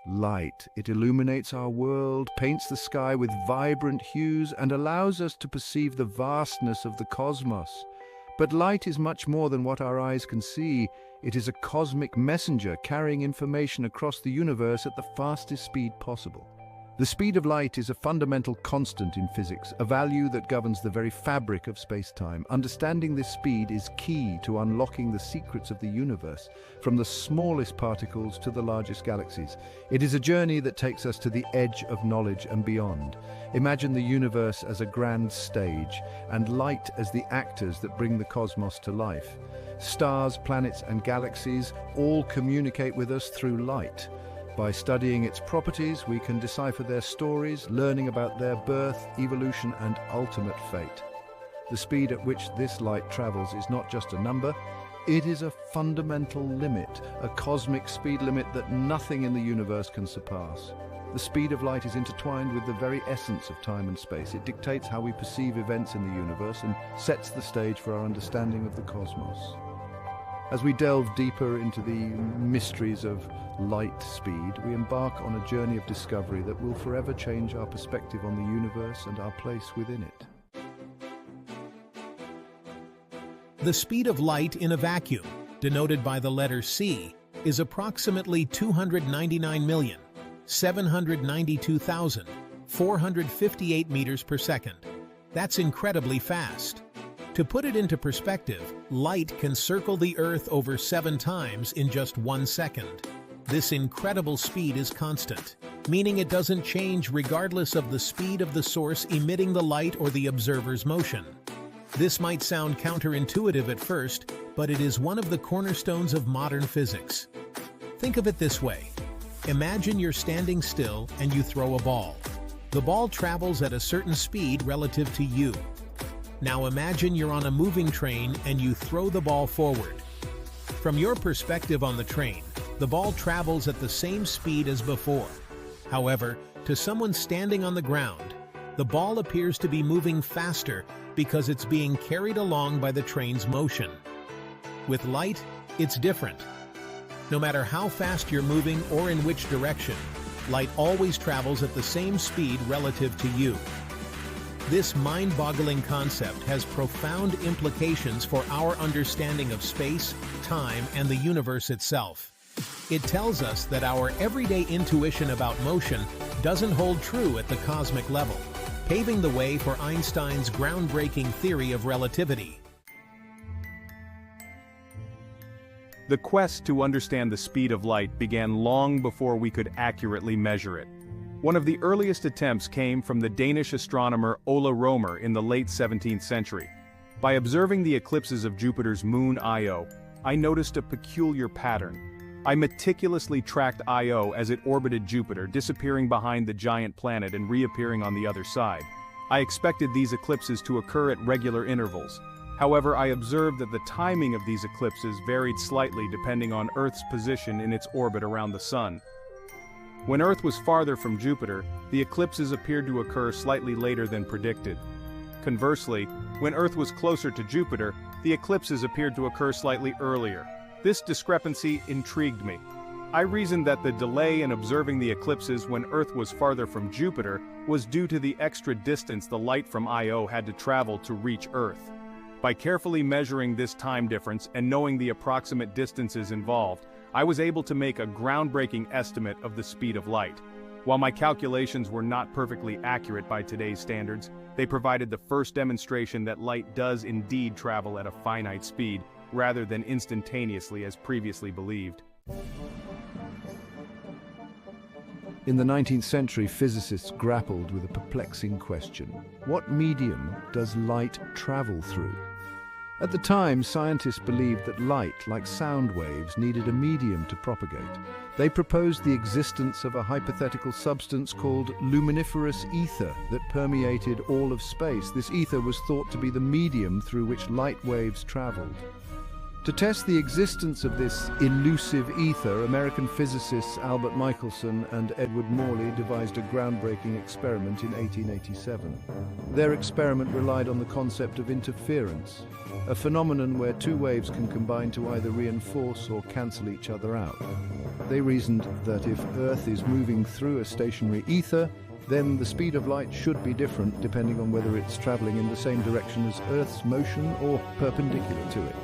Light. It illuminates our world, paints the sky with vibrant hues, and allows us to perceive the vastness of the cosmos. But light is much more than what our eyes can see. It is a cosmic messenger carrying information across the universe at the fastest speed possible. The speed of light is a fundamental constant in physics, a value that governs the very fabric of space-time. Understanding this speed is key to unlocking the secrets of the universe, from the smallest particles to the largest galaxies. It is a journey that takes us to the edge of knowledge and beyond. Imagine the universe as a grand stage, and light as the actors that bring the cosmos to life. Stars, planets, and galaxies all communicate with us through light. By studying its properties, we can decipher their stories, learning about their birth, evolution, and ultimate fate. The speed at which this light travels is not just a number, it is a fundamental limit, a cosmic speed limit that nothing in the universe can surpass. The speed of light is intertwined with the very essence of time and space. It dictates how we perceive events in the universe and sets the stage for our understanding of the cosmos. As we delve deeper into the mysteries of light speed, we embark on a journey of discovery that will forever change our perspective on the universe and our place within it. The speed of light in a vacuum, denoted by the letter c, is approximately 299,792,458 meters per second. That's incredibly fast. To put it into perspective, light can circle the Earth over 7 times in just 1 second. This incredible speed is constant, meaning it doesn't change regardless of the speed of the source emitting the light or the observer's motion. This might sound counterintuitive at first, but it is one of the cornerstones of modern physics. Think of it this way. Imagine you're standing still and you throw a ball. The ball travels at a certain speed relative to you. Now imagine you're on a moving train and you throw the ball forward. From your perspective on the train, the ball travels at the same speed as before. However, to someone standing on the ground, the ball appears to be moving faster because it's being carried along by the train's motion. With light, it's different. No matter how fast you're moving or in which direction, light always travels at the same speed relative to you. This mind-boggling concept has profound implications for our understanding of space, time, and the universe itself. It tells us that our everyday intuition about motion doesn't hold true at the cosmic level, paving the way for Einstein's groundbreaking theory of relativity. The quest to understand the speed of light began long before we could accurately measure it. One of the earliest attempts came from the Danish astronomer Ola RoR in the late 17th century. By observing the eclipses of Jupiter's moon Io, I noticed a peculiar pattern. I meticulously tracked Io as it orbited Jupiter, disappearing behind the giant planet and reappearing on the other side. I expected these eclipses to occur at regular intervals. However, I observed that the timing of these eclipses varied slightly depending on Earth's position in its orbit around the Sun. When Earth was farther from Jupiter, the eclipses appeared to occur slightly later than predicted. Conversely, when Earth was closer to Jupiter, the eclipses appeared to occur slightly earlier. This discrepancy intrigued me. I reasoned that the delay in observing the eclipses when Earth was farther from Jupiter was due to the extra distance the light from Io had to travel to reach Earth. By carefully measuring this time difference and knowing the approximate distances involved, I was able to make a groundbreaking estimate of the speed of light. While my calculations were not perfectly accurate by today's standards, they provided the first demonstration that light does indeed travel at a finite speed, rather than instantaneously as previously believed. In the 19th century, physicists grappled with a perplexing question. What medium does light travel through? At the time, scientists believed that light, like sound waves, needed a medium to propagate. They proposed the existence of a hypothetical substance called luminiferous ether that permeated all of space. This ether was thought to be the medium through which light waves traveled. To test the existence of this elusive ether, American physicists Albert Michaelson and Edward Moley devised a groundbreaking experiment in 1887. Their experiment relied on the concept of interference, a phenomenon where two waves can combine to either reinforce or cancel each other out. They reasoned that if Earth is moving through a stationary ether, then the speed of light should be different depending on whether it's traveling in the same direction as Earth's motion or perpendicular to it.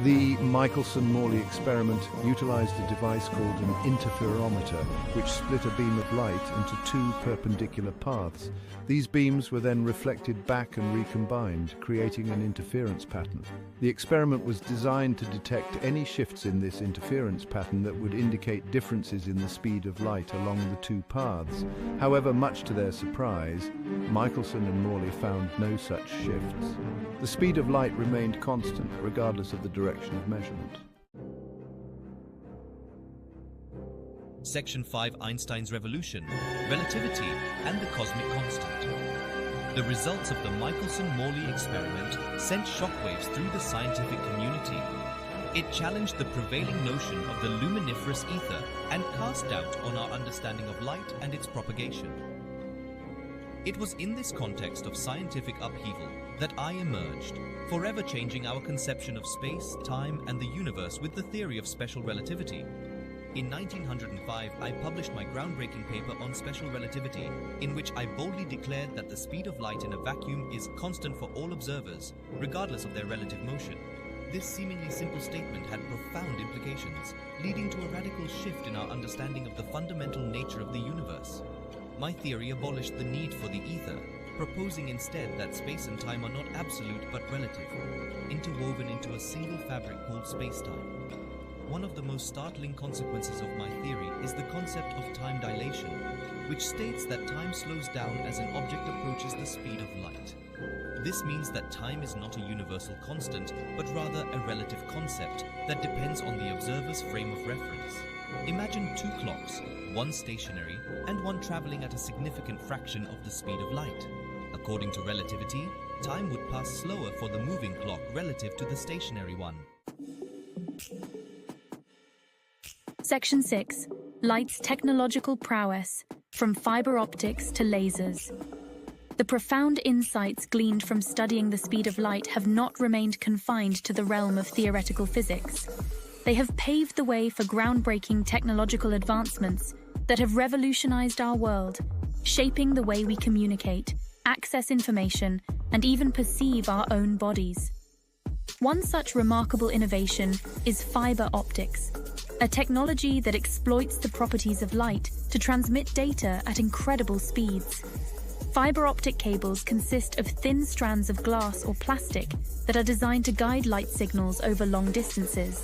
The Michaelson-Morley experiment utilized a device called an interferometer, which split a beam of light into two perpendicular paths. These beams were then reflected back and recombined, creating an interference pattern. The experiment was designed to detect any shifts in this interference pattern that would indicate differences in the speed of light along the two paths. However, much to their surprise, Michaelson and Morley found no such shifts. The speed of light remained constant, regardless of the direction of measurement. Section 5: Einstein's revolution, relativity, and the cosmic constant. The results of the Michelson-Morley experiment sent shockwaves through the scientific community. It challenged the prevailing notion of the luminiferous ether and cast doubt on our understanding of light and its propagation. It was in this context of scientific upheaval that I emerged, forever changing our conception of space, time, and the universe with the theory of special relativity. In 1905, I published my groundbreaking paper on special relativity, in which I boldly declared that the speed of light in a vacuum is constant for all observers, regardless of their relative motion. This seemingly simple statement had profound implications, leading to a radical shift in our understanding of the fundamental nature of the universe. My theory abolished the need for the ether, proposing instead that space and time are not absolute but relative, interwoven into a single fabric called space-time. One of the most startling consequences of my theory is the concept of time dilation, which states that time slows down as an object approaches the speed of light. This means that time is not a universal constant, but rather a relative concept that depends on the observer's frame of reference. Imagine two clocks, one stationary and one traveling at a significant fraction of the speed of light. According to relativity, time would pass slower for the moving clock relative to the stationary one. Section 6. Light's technological prowess, from fiber optics to lasers. The profound insights gleaned from studying the speed of light have not remained confined to the realm of theoretical physics. They have paved the way for groundbreaking technological advancements that have revolutionized our world, shaping the way we communicate, access information, and even perceive our own bodies. One such remarkable innovation is fiber optics, a technology that exploits the properties of light to transmit data at incredible speeds. Fiber optic cables consist of thin strands of glass or plastic that are designed to guide light signals over long distances.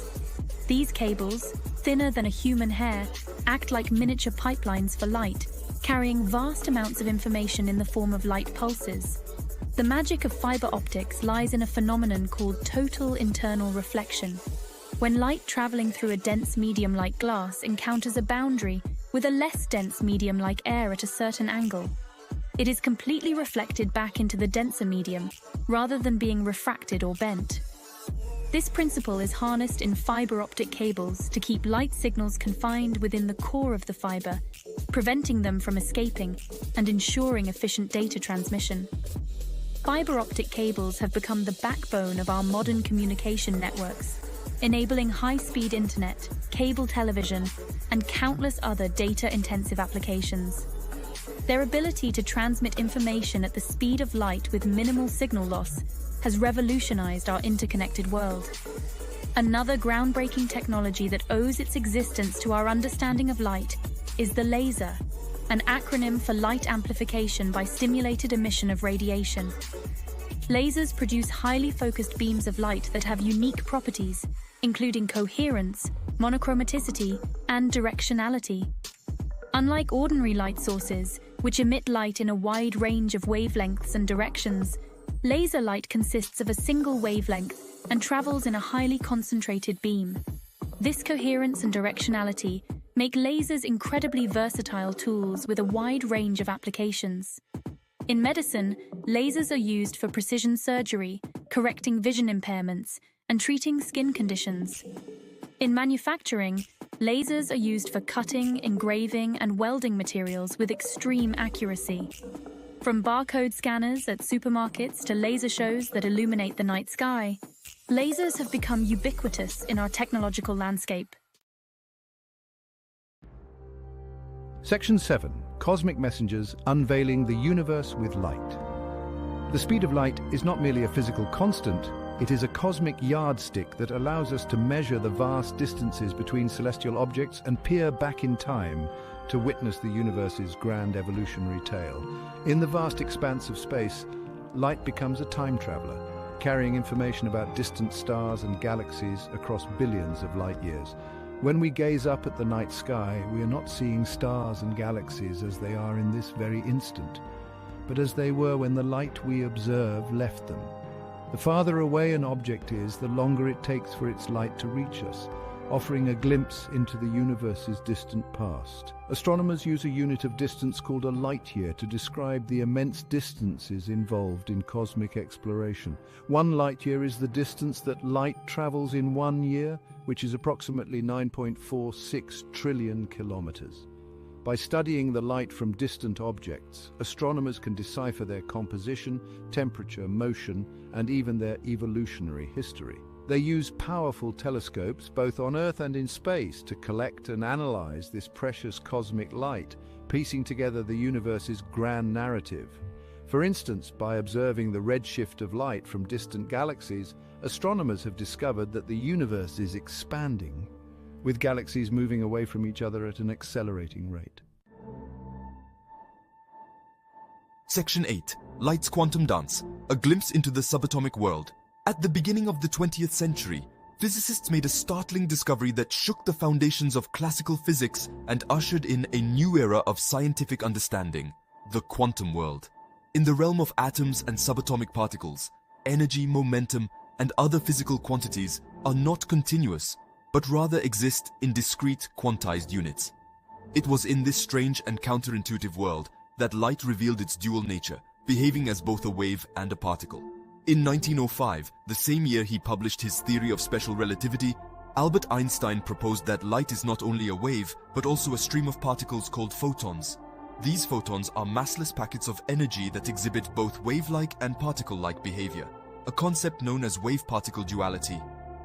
These cables, thinner than a human hair, act like miniature pipelines for light, carrying vast amounts of information in the form of light pulses. The magic of fiber optics lies in a phenomenon called total internal reflection. When light traveling through a dense medium like glass encounters a boundary with a less dense medium like air at a certain angle, it is completely reflected back into the denser medium, rather than being refracted or bent. This principle is harnessed in fiber optic cables to keep light signals confined within the core of the fiber, preventing them from escaping and ensuring efficient data transmission. Fiber optic cables have become the backbone of our modern communication networks, enabling high-speed internet, cable television, and countless other data-intensive applications. Their ability to transmit information at the speed of light with minimal signal loss has revolutionized our interconnected world. Another groundbreaking technology that owes its existence to our understanding of light is the laser, an acronym for light amplification by stimulated emission of radiation. Lasers produce highly focused beams of light that have unique properties, including coherence, monochromaticity, and directionality. Unlike ordinary light sources, which emit light in a wide range of wavelengths and directions, laser light consists of a single wavelength and travels in a highly concentrated beam. This coherence and directionality make lasers incredibly versatile tools with a wide range of applications. In medicine, lasers are used for precision surgery, correcting vision impairments, and treating skin conditions. In manufacturing, lasers are used for cutting, engraving, and welding materials with extreme accuracy. From barcode scanners at supermarkets to laser shows that illuminate the night sky, lasers have become ubiquitous in our technological landscape. Section 7. Cosmic Messengers Unveiling the Universe with Light. The speed of light is not merely a physical constant, it is a cosmic yardstick that allows us to measure the vast distances between celestial objects and peer back in time to witness the universe's grand evolutionary tale. In the vast expanse of space, light becomes a time traveler, carrying information about distant stars and galaxies across billions of light years. When we gaze up at the night sky, we are not seeing stars and galaxies as they are in this very instant, but as they were when the light we observe left them. The farther away an object is, the longer it takes for its light to reach us, offering a glimpse into the universe's distant past. Astronomers use a unit of distance called a light year to describe the immense distances involved in cosmic exploration. 1 light year is the distance that light travels in 1 year, which is approximately 9.46 trillion kilometers. By studying the light from distant objects, astronomers can decipher their composition, temperature, motion, and even their evolutionary history. They use powerful telescopes, both on Earth and in space, to collect and analyze this precious cosmic light, piecing together the universe's grand narrative. For instance, by observing the redshift of light from distant galaxies, astronomers have discovered that the universe is expanding, with galaxies moving away from each other at an accelerating rate. Section 8. Light's Quantum Dance, a glimpse into the subatomic world. At the beginning of the 20th century, physicists made a startling discovery that shook the foundations of classical physics and ushered in a new era of scientific understanding, the quantum world. In the realm of atoms and subatomic particles, energy, momentum, and other physical quantities are not continuous, but rather exist in discrete quantized units. It was in this strange and counterintuitive world that light revealed its dual nature, behaving as both a wave and a particle. In 1905, the same year he published his theory of special relativity, Albert Einstein proposed that light is not only a wave, but also a stream of particles called photons. These photons are massless packets of energy that exhibit both wave-like and particle-like behavior, a concept known as wave-particle duality.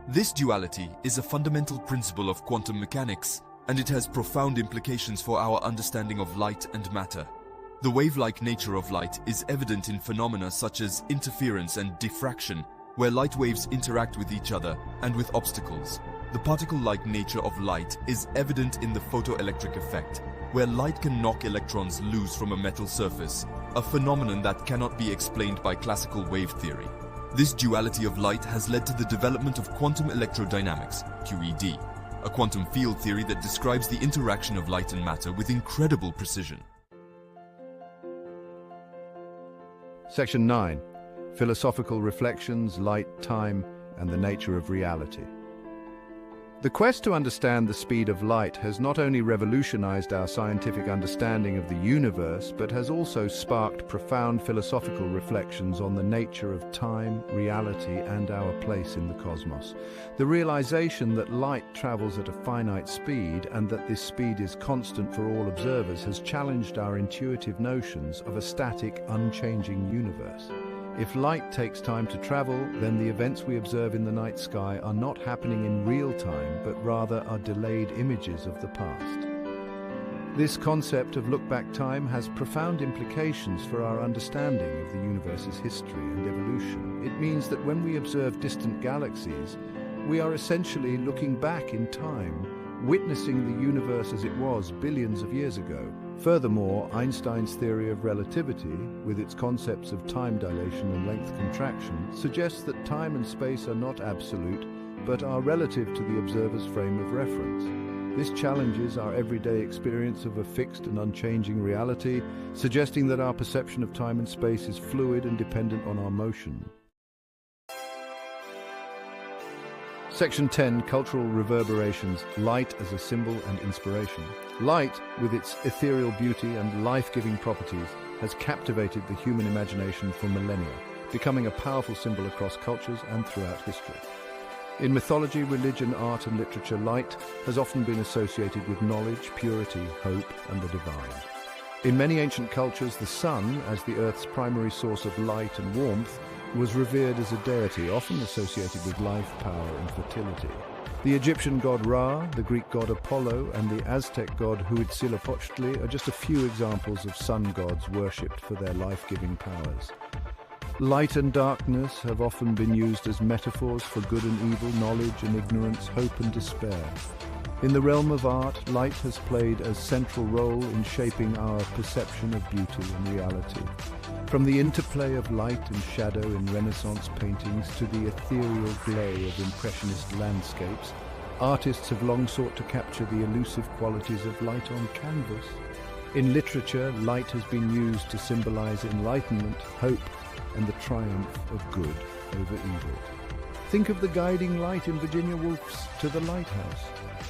This duality is a fundamental principle of quantum mechanics, and it has profound implications for our understanding of light and matter. The wave-like nature of light is evident in phenomena such as interference and diffraction, where light waves interact with each other and with obstacles. The particle-like nature of light is evident in the photoelectric effect, where light can knock electrons loose from a metal surface, a phenomenon that cannot be explained by classical wave theory. This duality of light has led to the development of quantum electrodynamics, QED, a quantum field theory that describes the interaction of light and matter with incredible precision. Section 9. Philosophical Reflections, Light, Time, and the Nature of Reality. The quest to understand the speed of light has not only revolutionized our scientific understanding of the universe, but has also sparked profound philosophical reflections on the nature of time, reality, and our place in the cosmos. The realization that light travels at a finite speed and that this speed is constant for all observers has challenged our intuitive notions of a static, unchanging universe. If light takes time to travel, then the events we observe in the night sky are not happening in real time, but rather are delayed images of the past. This concept of look-back time has profound implications for our understanding of the universe's history and evolution. It means that when we observe distant galaxies, we are essentially looking back in time, witnessing the universe as it was billions of years ago. Furthermore, Einstein's theory of relativity, with its concepts of time dilation and length contraction, suggests that time and space are not absolute, but are relative to the observer's frame of reference. This challenges our everyday experience of a fixed and unchanging reality, suggesting that our perception of time and space is fluid and dependent on our motion. Section 10. Cultural Reverberations, Light as a Symbol and Inspiration. Light, with its ethereal beauty and life-giving properties, has captivated the human imagination for millennia, becoming a powerful symbol across cultures and throughout history. In mythology, religion, art and literature, light has often been associated with knowledge, purity, hope and the divine. In many ancient cultures, the sun, as the Earth's primary source of light and warmth, was revered as a deity, often associated with life, power and fertility. The Egyptian god Ra, the Greek god Apollo and the Aztec god Huitzilopochtli are just a few examples of sun gods worshipped for their life-giving powers. Light and darkness have often been used as metaphors for good and evil, knowledge and ignorance, hope and despair. In the realm of art, light has played a central role in shaping our perception of beauty and reality. From the interplay of light and shadow in Renaissance paintings to the ethereal glow of Impressionist landscapes, artists have long sought to capture the elusive qualities of light on canvas. In literature, light has been used to symbolize enlightenment, hope, and the triumph of good over evil. Think of the guiding light in Virginia Woolf's To the Lighthouse,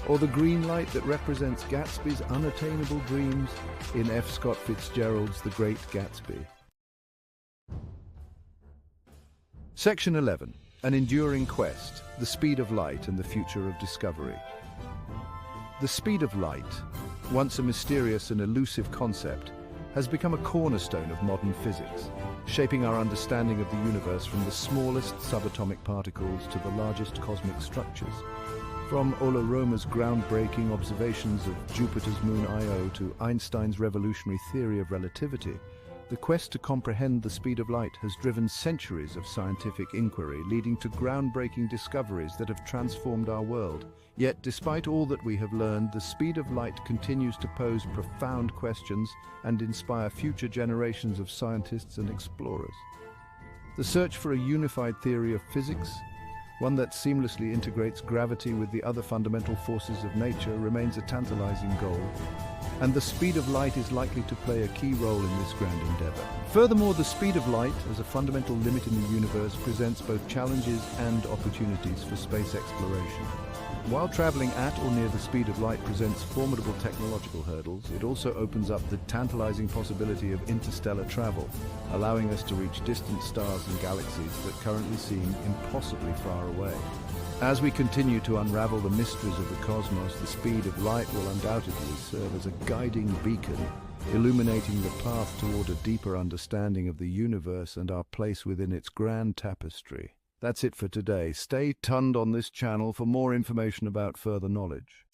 or the green light that represents Gatsby's unattainable dreams in F. Scott Fitzgerald's The Great Gatsby. Section 11. An enduring quest, the speed of light and the future of discovery. The speed of light, once a mysterious and elusive concept, has become a cornerstone of modern physics, shaping our understanding of the universe from the smallest subatomic particles to the largest cosmic structures. From Ola RoR's groundbreaking observations of Jupiter's moon Io to Einstein's revolutionary theory of relativity, the quest to comprehend the speed of light has driven centuries of scientific inquiry, leading to groundbreaking discoveries that have transformed our world. Yet, despite all that we have learned, the speed of light continues to pose profound questions and inspire future generations of scientists and explorers. The search for a unified theory of physics, one that seamlessly integrates gravity with the other fundamental forces of nature, remains a tantalizing goal, and the speed of light is likely to play a key role in this grand endeavor. Furthermore, the speed of light, as a fundamental limit in the universe, presents both challenges and opportunities for space exploration. While traveling at or near the speed of light presents formidable technological hurdles, it also opens up the tantalizing possibility of interstellar travel, allowing us to reach distant stars and galaxies that currently seem impossibly far away. As we continue to unravel the mysteries of the cosmos, the speed of light will undoubtedly serve as a guiding beacon, illuminating the path toward a deeper understanding of the universe and our place within its grand tapestry. That's it for today. Stay tuned on this channel for more information about further knowledge.